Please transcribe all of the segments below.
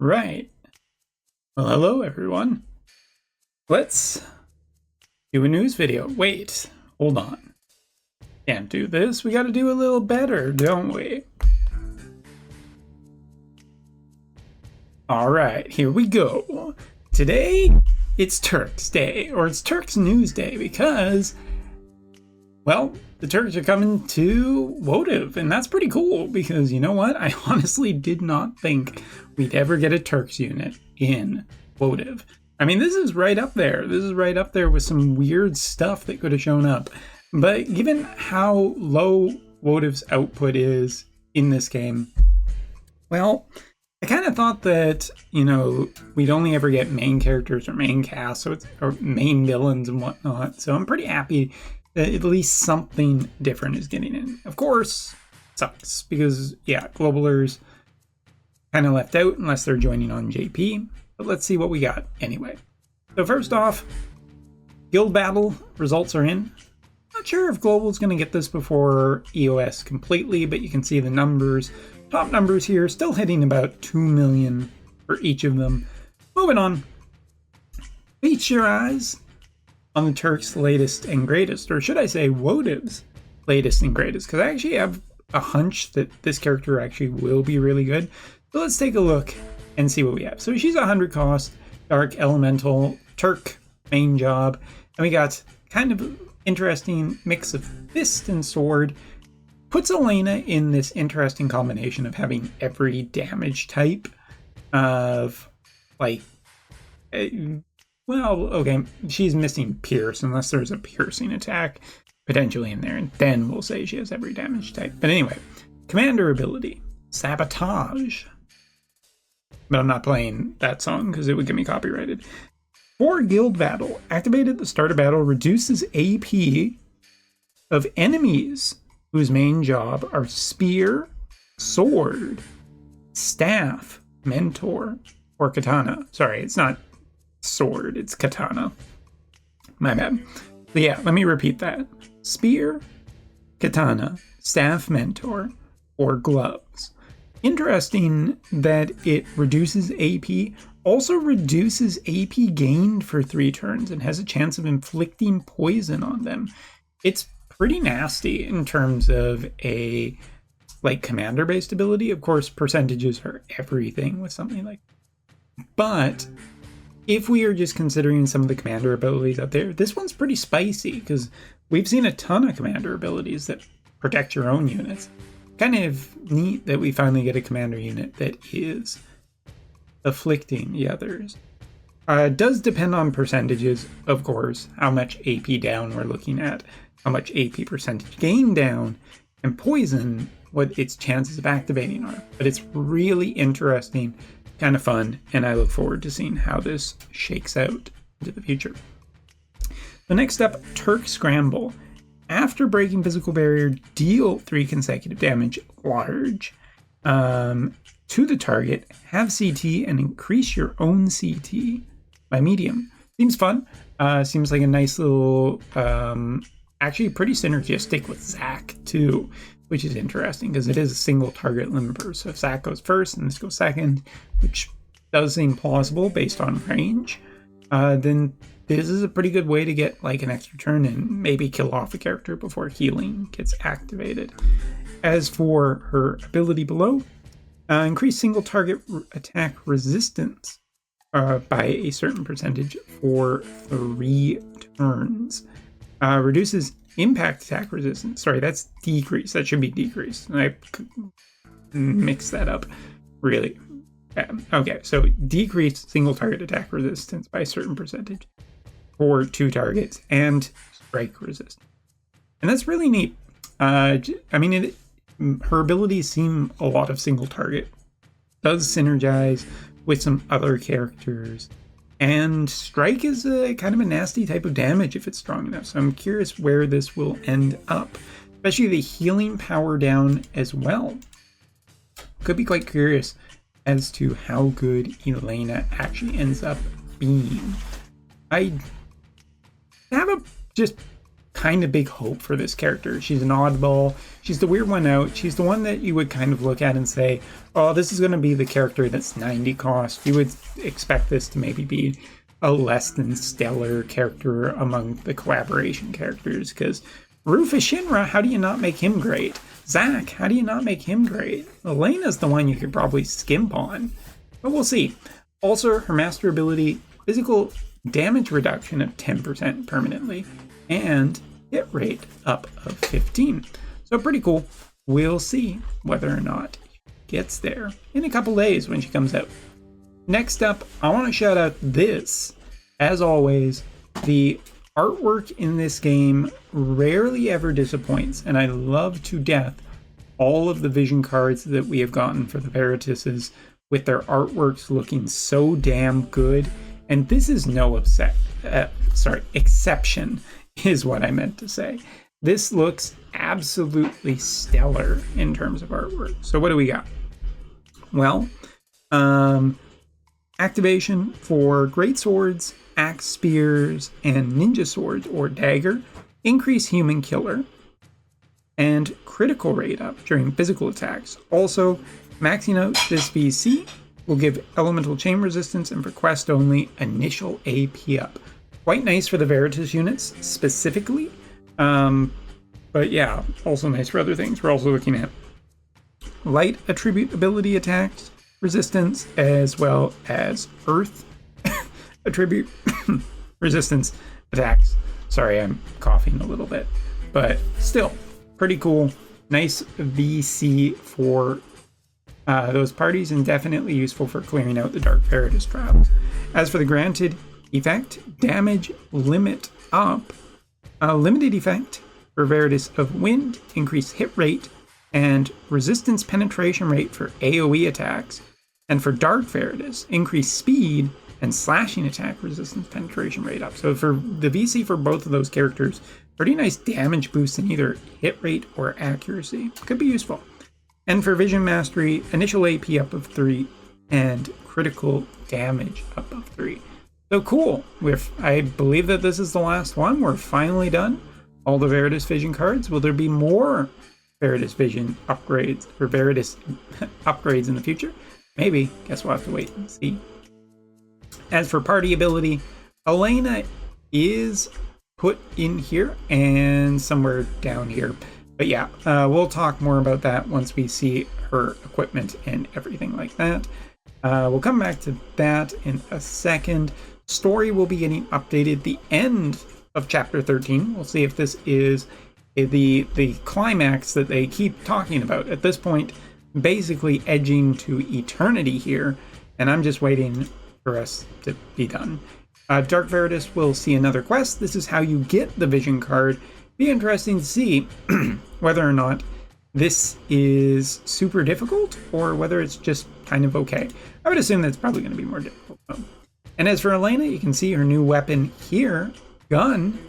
Right. Well, hello everyone. Let's do a news video. Wait, hold on. Can't do this. We gotta do a little better, don't we? Alright, here we go. Today, it's Turks Day, or it's Turks News Day, because, well, the Turks are coming to Wotv, and that's pretty cool, because you know what? I honestly did not think we'd ever get a Turks unit in Wotv. I mean, this is right up there. This is right up there with some weird stuff that could have shown up. But given how low Wotv's output is in this game, well, I kind of thought that, you know, we'd only ever get main characters or main cast, or main villains and whatnot. So I'm pretty happy that at least something different is getting in. Of course, it sucks because, yeah, Globalers kind of left out unless they're joining on JP. But let's see what we got anyway. So first off, guild battle results are in. Not sure if Global's going to get this before EOS completely, but you can see the numbers. Top numbers here, still hitting about 2 million for each of them. Moving on. Feast your eyes on the Turks' latest and greatest, or should I say Wotv's latest and greatest, because I actually have a hunch that this character actually will be really good. So let's take a look and see what we have. So she's 100 cost, Dark Elemental, Turk main job, and we got kind of interesting mix of fist and sword. Puts Elena in this interesting combination of having every damage type of, like, well, okay, she's missing pierce unless there's a piercing attack potentially in there, and then we'll say she has every damage type. But anyway, commander ability, sabotage. But I'm not playing that song because it would get me copyrighted. For guild battle, activated at the start of battle, reduces AP of enemies whose main job are spear, sword, staff, mentor, or katana. Sorry, it's not sword, it's katana. My bad. But yeah, let me repeat that. Spear, katana, staff, mentor, or gloves. Interesting that it reduces AP, also reduces AP gained for 3 turns and has a chance of inflicting poison on them. It's pretty nasty in terms of a, like, commander-based ability. Of course, percentages are everything with something like that. But if we are just considering some of the commander abilities out there, this one's pretty spicy because we've seen a ton of commander abilities that protect your own units. Kind of neat that we finally get a commander unit that is afflicting the others. Does depend on percentages, of course, how much AP down we're looking at, how much AP percentage gain down, and poison, what its chances of activating are. But it's really interesting, kind of fun, and I look forward to seeing how this shakes out into the future. The next up, Turk Scramble. After breaking physical barrier, deal 3 consecutive damage large to the target, have CT, and increase your own CT by medium. Seems fun. Seems like a nice little, actually pretty synergistic with Zac too, which is interesting because it is a single target limiter. So if Zac goes first and this goes second, which does seem plausible based on range, then this is a pretty good way to get like an extra turn and maybe kill off a character before healing gets activated. As for her ability below, increase single target attack resistance by a certain percentage for 3 turns. Reduces impact attack resistance. Sorry, that's decrease. That should be decrease. I mixed that up. Really. Okay, so decrease single target attack resistance by a certain percentage for 2 targets and strike resistance. And that's really neat. I mean, her abilities seem a lot of single target. Does synergize with some other characters. And strike is a kind of a nasty type of damage if it's strong enough. So I'm curious where this will end up. Especially the healing power down as well. Could be quite curious as to how good Elena actually ends up being. I have a just kind of big hope for this character. She's an oddball. She's the weird one out. She's the one that you would kind of look at and say, oh, this is going to be the character that's 90 cost. You would expect this to maybe be a less than stellar character among the collaboration characters, because Rufus Shinra, how do you not make him great? Zack, how do you not make him great? Elena's the one you could probably skimp on, but we'll see. Also, her master ability, physical damage reduction of 10% permanently, and hit rate up of 15. So pretty cool. We'll see whether or not she gets there in a couple days when she comes out. Next up, I want to shout out this. As always, the artwork in this game rarely ever disappoints, and I love to death all of the vision cards that we have gotten for the Verituses with their artworks looking so damn good. And this is no exception is what I meant to say. This looks absolutely stellar in terms of artwork. So what do we got? Well, activation for great swords, axe, spears, and ninja swords or dagger, increase human killer, and critical rate up during physical attacks. Also, maxing out this VC will give elemental chain resistance, and for quest only, initial AP up. Quite nice for the Veritas units specifically, but yeah, also nice for other things. We're also looking at light attribute ability attacks, resistance, as well as earth attribute resistance attacks. Sorry, I'm coughing a little bit, but still pretty cool. Nice VC for those parties, and definitely useful for clearing out the Dark Veritas traps. As for the granted effect, damage limit up, limited effect for Veritas of Wind, increased hit rate and resistance penetration rate for AoE attacks, and for Dark Veritas, increased speed and slashing attack resistance penetration rate up. So for the VC for both of those characters, pretty nice damage boost in either hit rate or accuracy. Could be useful. And for Vision Mastery, initial AP up of 3 and critical damage up of 3. So cool. I believe that this is the last one. We're finally done. All the Veritas Vision cards. Will there be more Veritas Vision upgrades or Veritas upgrades in the future? Maybe. Guess we'll have to wait and see. As for party ability, Elena is put in here and somewhere down here. But yeah, we'll talk more about that once we see her equipment and everything like that. We'll come back to that in a second. Story will be getting updated the end of chapter 13. We'll see if this is the climax that they keep talking about. At this point, basically edging to eternity here, and I'm just waiting for us to be done. Dark Veritas will see another quest. This is how you get the vision card. Be interesting to see whether or not this is super difficult or whether it's just kind of okay. I would assume that's probably going to be more difficult though. And as for Elena, you can see her new weapon here, gun,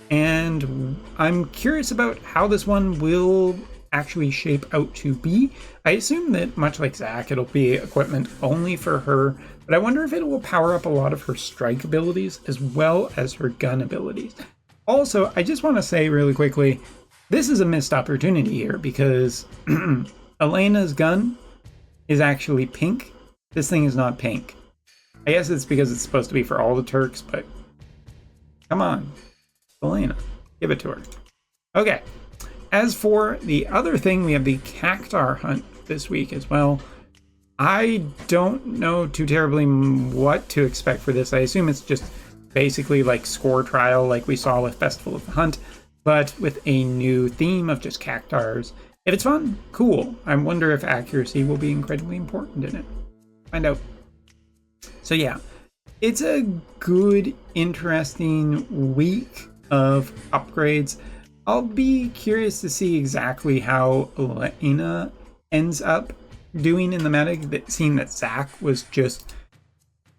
and I'm curious about how this one will actually shape out to be. I assume that much like Zack, it'll be equipment only for her, but I wonder if it will power up a lot of her strike abilities as well as her gun abilities. Also, I just want to say really quickly, this is a missed opportunity here because Elena's gun is actually pink. This thing is not pink. I guess it's because it's supposed to be for all the Turks, but come on, Elena, give it to her. Okay, as for the other thing, we have the Cactuar Hunt this week as well. I don't know too terribly what to expect for this. I assume it's just basically like score trial like we saw with Festival of the Hunt, but with a new theme of just cactuars. If it's fun, cool. I wonder if accuracy will be incredibly important in it. Find out. So yeah, it's a good, interesting week of upgrades. I'll be curious to see exactly how Elena ends up doing in the meta, seeing that Zack was just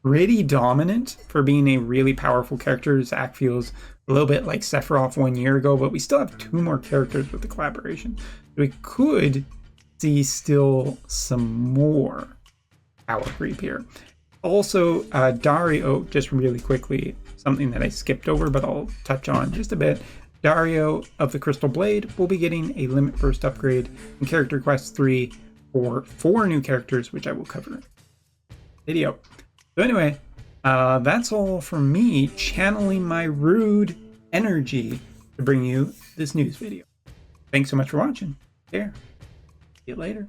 pretty dominant for being a really powerful character. Zack feels a little bit like Sephiroth 1 year ago, but we still have 2 more characters with the collaboration. We could see still some more power creep here. Also, Dario, just really quickly, something that I skipped over, but I'll touch on just a bit. Dario of the Crystal Blade will be getting a Limit Burst upgrade in Character Quest 3 for 4 new characters, which I will cover in the video. So anyway, that's all from me channeling my rude energy to bring you this news video. Thanks so much for watching. See you later.